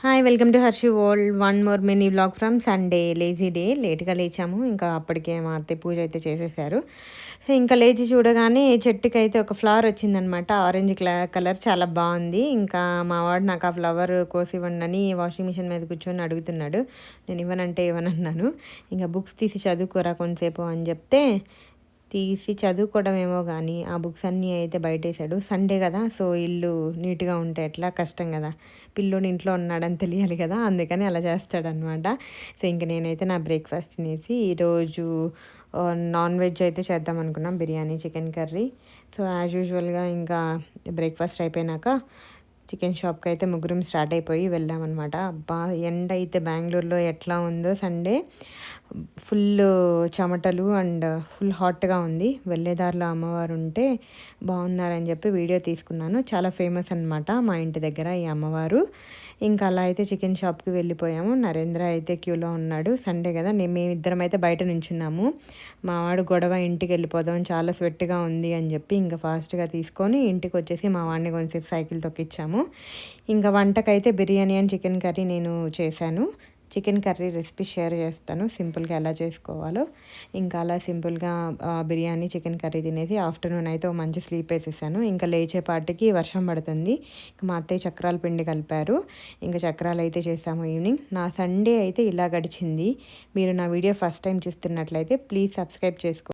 Hi welcome to Harshi world. One more mini vlog from Sunday lazy day. లేట్గా లేచాము, ఇంకా అప్పటికే మా అత్తయ్య పూజ అయితే చేసేసారు. సో ఇంకా లేచి చూడగానే చెట్టుకి అయితే ఒక ఫ్లవర్ వచ్చిందనమాట. ఆరెంజ్ కలర్ చాలా బాగుంది. ఇంకా మా వాడు నాకు ఆ ఫ్లవర్ కోసి ఇవ్వండి అని వాషింగ్ మిషన్ మీద కూర్చొని అడుగుతున్నాడు. నేను ఇవ్వనంటే ఇవ్వనన్నాను. ఇంకా బుక్స్ తీసి చదువుకోరా కొంతసేపు అని చెప్తే తీసి చదువుకోవడమేమో కానీ ఆ బుక్స్ అన్నీ అయితే బయటేసాడు. సండే కదా, సో ఇల్లు నీట్గా ఉంటే ఎట్లా, కష్టం కదా, పిల్లోడు ఇంట్లో ఉన్నాడని తెలియాలి కదా, అందుకని అలా చేస్తాడనమాట. సో ఇంక నేనైతే నా బ్రేక్ఫాస్ట్ తినేసి ఈరోజు నాన్ వెజ్ అయితే చేద్దాం అనుకున్నాం, biryani, chicken curry. So as యూజువల్గా ఇంకా బ్రేక్ఫాస్ట్ అయిపోయినాక చికెన్ షాప్కి అయితే ముగ్గురం స్టార్ట్ అయిపోయి వెళ్ళామన్నమాట. అబ్బా ఎండ అయితే బెంగళూరులో ఎట్లా ఉందో, సండే ఫుల్ చెమటలు అండ్ ఫుల్ హాట్గా ఉంది. వెళ్ళేదారిలో అమ్మవారు ఉంటే బాగున్నారని చెప్పి వీడియో తీసుకున్నాను. చాలా ఫేమస్ అనమాట మా ఇంటి దగ్గర ఈ అమ్మవారు. ఇంకా అలా అయితే చికెన్ షాప్కి వెళ్ళిపోయాము. నరేంద్ర అయితే క్యూలో ఉన్నాడు. సండే కదా, మేమిద్దరం అయితే బయట నుంచున్నాము. మావాడు గొడవ, ఇంటికి వెళ్ళిపోదాం, చాలా స్వెట్గా ఉంది అని చెప్పి ఇంకా ఫాస్ట్గా తీసుకొని ఇంటికి వచ్చేసి మా వాడిని కొంచెంసేపు సైకిల్ తొక్కిచ్చాము. ఇంకా వంటకైతే బిర్యానీ అండ్ చికెన్ కర్రీ నేను చేశాను. చికెన్ కర్రీ రెసిపీ షేర్ చేస్తాను, సింపుల్గా ఎలా చేసుకోవాలో. ఇంకా అలా సింపుల్గా బిర్యానీ, చికెన్ కర్రీ తినేసి ఆఫ్టర్నూన్ అయితే ఒక మంచి స్లీప్ వేసేసాను. ఇంకా లేచేపాటికి వర్షం పడుతుంది. మా అత్తయ్య చక్రాల పిండి కలిపారు. ఇంకా చక్రాలు అయితే చేసాము ఈవినింగ్. నా సండే అయితే ఇలా గడిచింది. మీరు నా వీడియో ఫస్ట్ టైం చూస్తున్నట్లయితే ప్లీజ్ సబ్స్క్రైబ్ చేసుకో.